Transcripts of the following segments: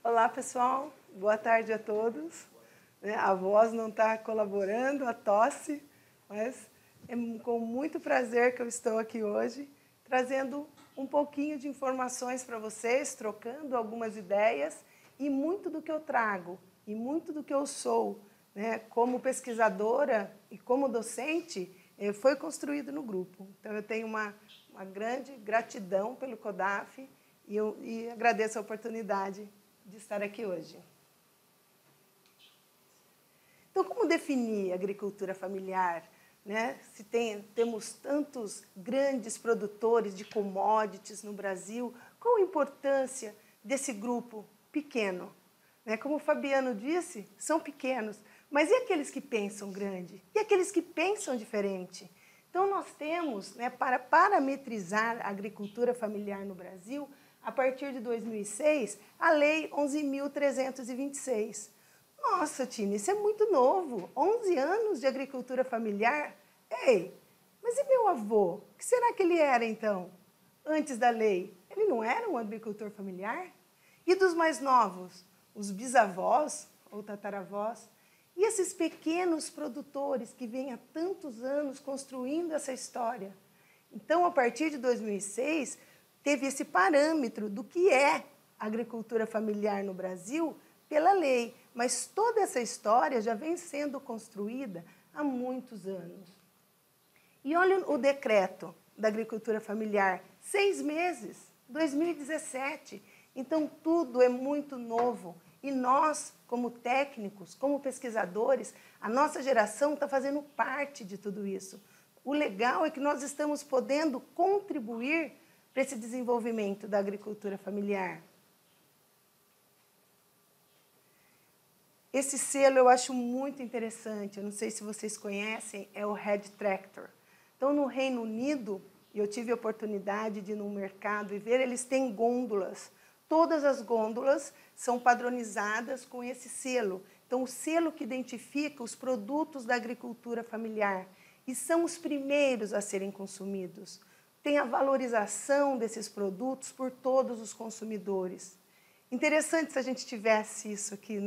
Olá, pessoal. Boa tarde a todos. A voz não está colaborando, a tosse, mas é com muito prazer que eu estou aqui hoje, trazendo um pouquinho de informações para vocês, trocando algumas ideias e muito do que eu trago e muito do que eu sou, como pesquisadora e como docente, foi construído no grupo. Então, eu tenho uma grande gratidão pelo CODAF e agradeço a oportunidade de estar aqui hoje. Então, como definir agricultura familiar? Se temos tantos grandes produtores de commodities no Brasil, qual a importância desse grupo pequeno? Como o Fabiano disse, são pequenos, mas e aqueles que pensam grande? E aqueles que pensam diferente? Então, nós temos, para parametrizar a agricultura familiar no Brasil, a partir de 2006, a Lei 11.326. Nossa, Tina, isso é muito novo. 11 anos de agricultura familiar? Ei, mas e meu avô? O que será que ele era, então? Antes da lei, ele não era um agricultor familiar? E dos mais novos? Os bisavós ou tataravós? E esses pequenos produtores que vêm há tantos anos construindo essa história? Então, a partir de 2006, teve esse parâmetro do que é agricultura familiar no Brasil pela lei, mas toda essa história já vem sendo construída há muitos anos. E olha o decreto da agricultura familiar, 6 meses, 2017. Então, tudo é muito novo. E nós, como técnicos, como pesquisadores, a nossa geração está fazendo parte de tudo isso. O legal é que nós estamos podendo contribuir para esse desenvolvimento da agricultura familiar. Esse selo eu acho muito interessante, eu não sei se vocês conhecem, é o Head Tractor. Então, no Reino Unido, eu tive a oportunidade de ir no mercado e ver, eles têm gôndolas. Todas as gôndolas são padronizadas com esse selo. Então, o selo que identifica os produtos da agricultura familiar. E são os primeiros a serem consumidos. Tem a valorização desses produtos por todos os consumidores. Interessante se a gente tivesse isso aqui,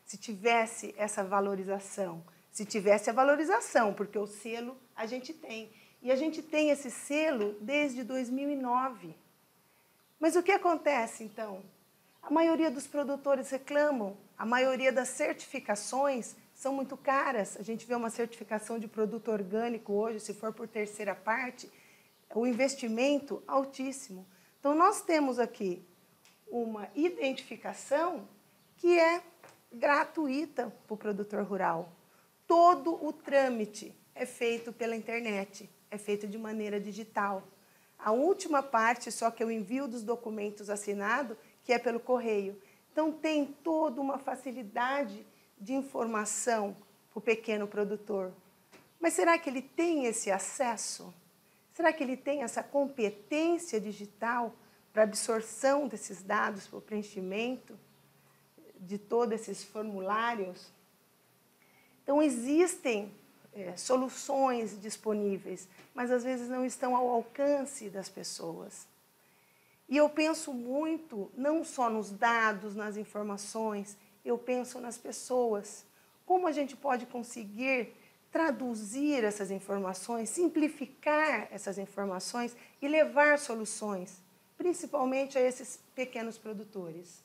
Se tivesse essa valorização. Se tivesse a valorização, porque o selo a gente tem. E a gente tem esse selo desde 2009. Mas o que acontece, então? A maioria dos produtores reclamam, a maioria das certificações são muito caras. A gente vê uma certificação de produto orgânico hoje, se for por terceira parte, o investimento altíssimo. Então, nós temos aqui uma identificação que é gratuita para o produtor rural. Todo o trâmite é feito pela internet, é feito de maneira digital. A última parte, só que é o envio dos documentos assinados, que é pelo correio. Então, tem toda uma facilidade de informação para o pequeno produtor. Mas será que ele tem esse acesso? Será que ele tem essa competência digital para absorção desses dados, para o preenchimento de todos esses formulários? Então, existem soluções disponíveis, mas às vezes não estão ao alcance das pessoas. E eu penso muito, não só nos dados, nas informações, eu penso nas pessoas. Como a gente pode conseguir traduzir essas informações, simplificar essas informações e levar soluções, principalmente a esses pequenos produtores.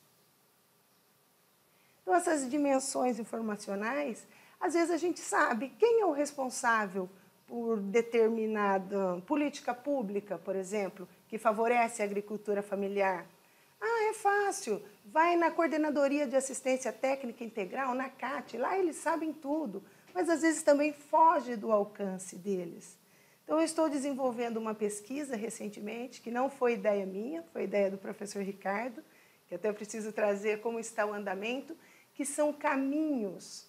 Então, essas dimensões informacionais, às vezes a gente sabe quem é o responsável por determinada política pública, por exemplo, que favorece a agricultura familiar. Ah, é fácil, vai na Coordenadoria de Assistência Técnica Integral, na CAT, lá eles sabem tudo, mas às vezes também foge do alcance deles. Então, eu estou desenvolvendo uma pesquisa recentemente, que não foi ideia minha, foi ideia do professor Ricardo, que até eu preciso trazer como está o andamento, que são caminhos.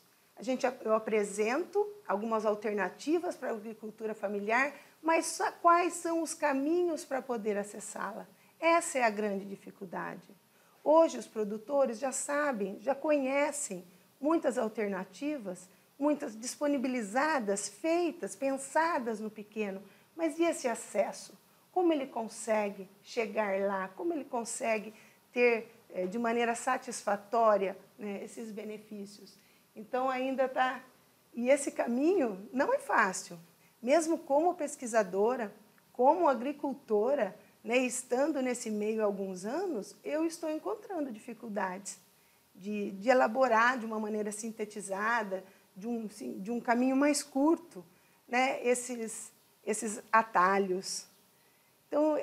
Eu apresento algumas alternativas para a agricultura familiar, mas quais são os caminhos para poder acessá-la? Essa é a grande dificuldade. Hoje, os produtores já sabem, já conhecem muitas alternativas, muitas disponibilizadas, feitas, pensadas no pequeno. Mas e esse acesso? Como ele consegue chegar lá? Como ele consegue ter de maneira satisfatória, né, esses benefícios. Então, ainda está... E esse caminho não é fácil. Mesmo como pesquisadora, como agricultora, né, estando nesse meio há alguns anos, eu estou encontrando dificuldades de elaborar de uma maneira sintetizada, de um caminho mais curto, né, esses atalhos. Então,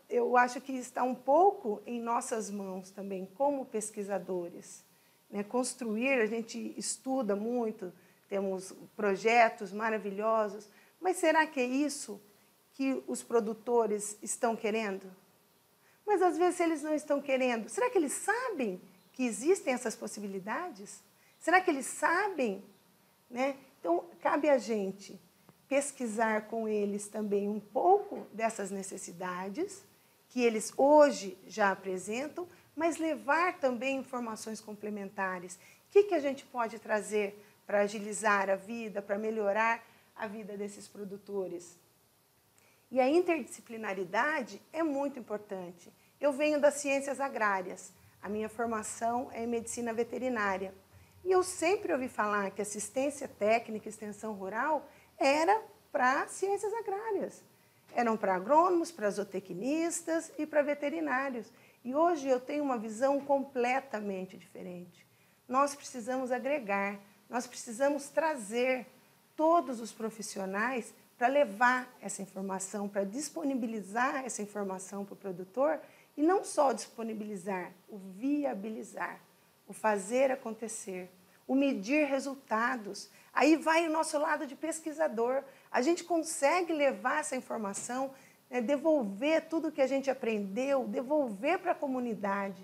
eu acho que está um pouco em nossas mãos também, como pesquisadores. Né, construir, a gente estuda muito, temos projetos maravilhosos, mas será que é isso que os produtores estão querendo? Mas, às vezes, eles não estão querendo. Será que eles sabem que existem essas possibilidades? Será que eles sabem? Né? Então, cabe a gente pesquisar com eles também um pouco dessas necessidades que eles hoje já apresentam, mas levar também informações complementares. O que a gente pode trazer para agilizar a vida, para melhorar a vida desses produtores? E a interdisciplinaridade é muito importante. Eu venho das ciências agrárias, a minha formação é em medicina veterinária. E eu sempre ouvi falar que assistência técnica e extensão rural era para ciências agrárias. Eram para agrônomos, para zootecnistas e para veterinários. E hoje eu tenho uma visão completamente diferente. Nós precisamos agregar, nós precisamos trazer todos os profissionais para levar essa informação, para disponibilizar essa informação para o produtor, e não só disponibilizar, o viabilizar, o fazer acontecer, o medir resultados. Aí vai o nosso lado de pesquisador. A gente consegue levar essa informação, né, devolver tudo que a gente aprendeu, devolver para a comunidade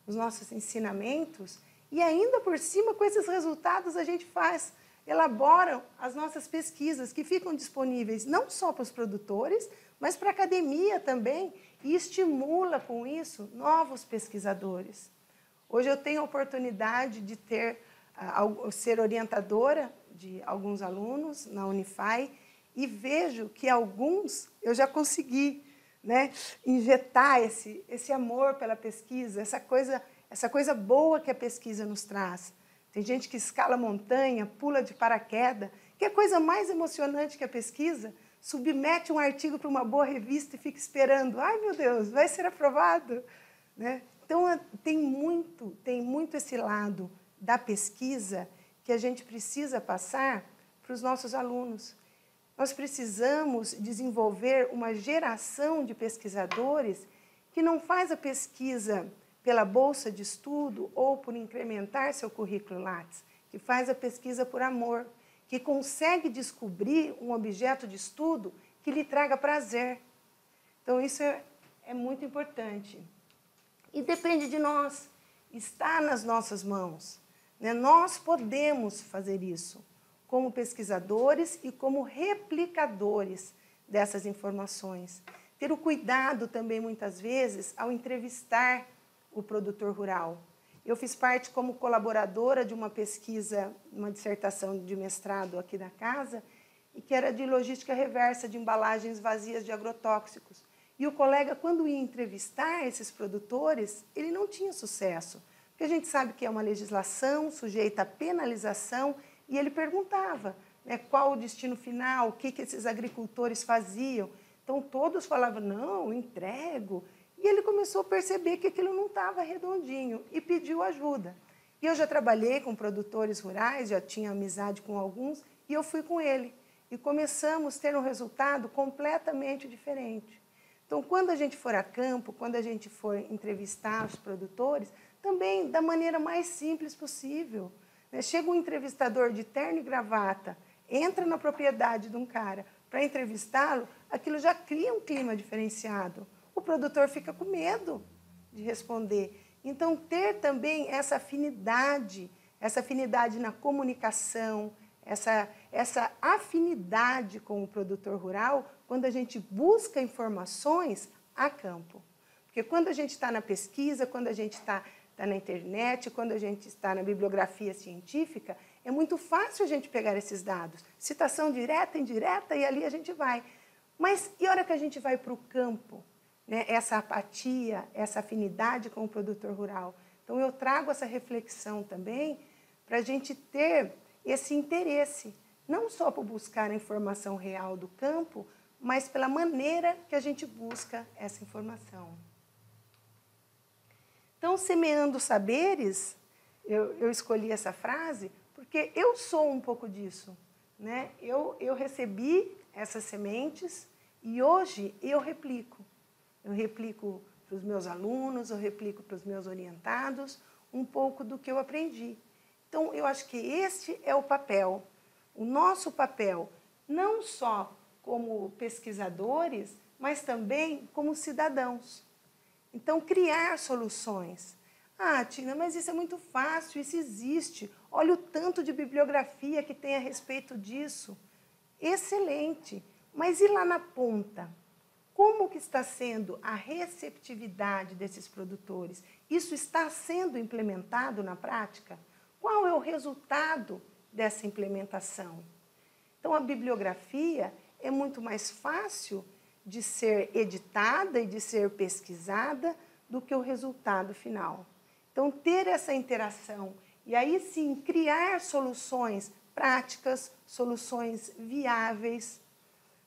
os nossos ensinamentos, e ainda por cima, com esses resultados, a gente elabora as nossas pesquisas, que ficam disponíveis não só para os produtores, mas para a academia também, e estimula com isso novos pesquisadores. Hoje eu tenho a oportunidade de ser orientadora de alguns alunos na Unify, e vejo que alguns eu já consegui, né, injetar esse amor pela pesquisa, essa coisa boa que a pesquisa nos traz. Tem gente que escala montanha, pula de paraquedas, que é coisa mais emocionante que a pesquisa, submete um artigo para uma boa revista e fica esperando. Ai, meu Deus, vai ser aprovado. Né? Então, tem muito esse lado da pesquisa que a gente precisa passar para os nossos alunos. Nós precisamos desenvolver uma geração de pesquisadores que não faz a pesquisa pela bolsa de estudo ou por incrementar seu currículo Lattes, que faz a pesquisa por amor, que consegue descobrir um objeto de estudo que lhe traga prazer. Então, isso é muito importante. E depende de nós, está nas nossas mãos. Né? Nós podemos fazer isso como pesquisadores e como replicadores dessas informações. Ter o cuidado também, muitas vezes, ao entrevistar o produtor rural. Eu fiz parte como colaboradora de uma pesquisa, uma dissertação de mestrado aqui da casa, e que era de logística reversa de embalagens vazias de agrotóxicos. E o colega, quando ia entrevistar esses produtores, ele não tinha sucesso, porque a gente sabe que é uma legislação sujeita à penalização, e ele perguntava, né, qual o destino final, o que esses agricultores faziam. Então, todos falavam, não, entrego. E ele começou a perceber que aquilo não estava redondinho e pediu ajuda. E eu já trabalhei com produtores rurais, já tinha amizade com alguns, e eu fui com ele. E começamos a ter um resultado completamente diferente. Então, quando a gente for a campo, quando a gente for entrevistar os produtores, também da maneira mais simples possível. Né? Chega um entrevistador de terno e gravata, entra na propriedade de um cara para entrevistá-lo, aquilo já cria um clima diferenciado. O produtor fica com medo de responder. Então, ter também essa afinidade na comunicação, essa afinidade com o produtor rural, quando a gente busca informações a campo. Porque quando a gente está na pesquisa, quando a gente está na internet, quando a gente está na bibliografia científica, é muito fácil a gente pegar esses dados. Citação direta, indireta, e ali a gente vai. Mas e a hora que a gente vai para o campo? Né, essa apatia, essa afinidade com o produtor rural. Então, eu trago essa reflexão também para a gente ter esse interesse, não só por buscar a informação real do campo, mas pela maneira que a gente busca essa informação. Então, semeando saberes, eu escolhi essa frase porque eu sou um pouco disso, né? Eu recebi essas sementes e hoje eu replico. Eu replico para os meus alunos, eu replico para os meus orientados um pouco do que eu aprendi. Então, eu acho que este é o papel, o nosso papel, não só como pesquisadores, mas também como cidadãos. Então, criar soluções. Ah, Tina, mas isso é muito fácil, isso existe. Olha o tanto de bibliografia que tem a respeito disso. Excelente. Mas e lá na ponta? Como que está sendo a receptividade desses produtores? Isso está sendo implementado na prática? Qual é o resultado dessa implementação? Então, a bibliografia é muito mais fácil de ser editada e de ser pesquisada do que o resultado final. Então, ter essa interação e aí sim criar soluções práticas, soluções viáveis.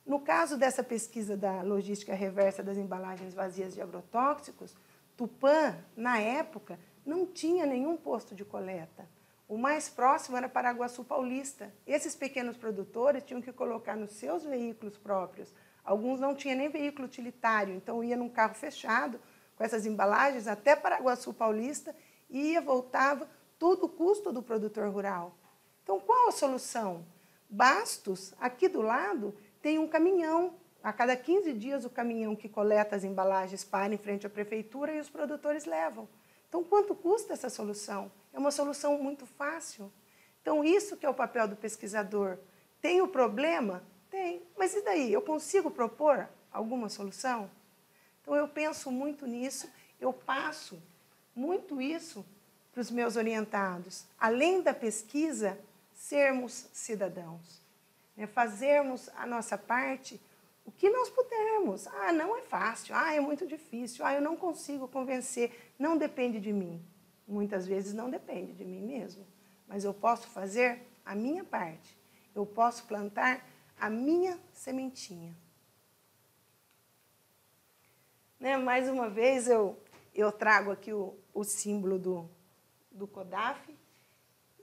No caso dessa pesquisa da logística reversa das embalagens vazias de agrotóxicos, Tupã, na época, não tinha nenhum posto de coleta. O mais próximo era Paraguaçu Paulista. Esses pequenos produtores tinham que colocar nos seus veículos próprios. Alguns não tinham nem veículo utilitário, então ia num carro fechado com essas embalagens até Paraguaçu Paulista e ia, voltava, tudo o custo do produtor rural. Então, qual a solução? Bastos, aqui do lado, tem um caminhão. A cada 15 dias, o caminhão que coleta as embalagens para em frente à prefeitura e os produtores levam. Então, quanto custa essa solução? É uma solução muito fácil. Então, isso que é o papel do pesquisador. Tem o problema? Tem. Mas e daí? Eu consigo propor alguma solução? Então, eu penso muito nisso, eu passo muito isso para os meus orientados. Além da pesquisa, sermos cidadãos. Fazermos a nossa parte, o que nós pudermos. Ah, não é fácil, ah, é muito difícil, ah, eu não consigo convencer, não depende de mim. Muitas vezes não depende de mim mesmo, mas eu posso fazer a minha parte, eu posso plantar a minha sementinha. Mais uma vez, eu trago aqui o símbolo do CODAF,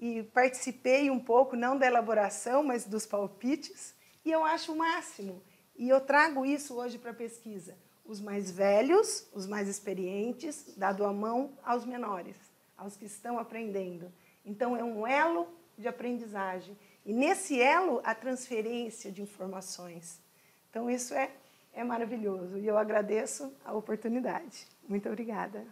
e participei um pouco, não da elaboração, mas dos palpites, e eu acho o máximo. E eu trago isso hoje para a pesquisa. Os mais velhos, os mais experientes, dado a mão aos menores, aos que estão aprendendo. Então, é um elo de aprendizagem. E nesse elo, a transferência de informações. Então, isso é maravilhoso. E eu agradeço a oportunidade. Muito obrigada.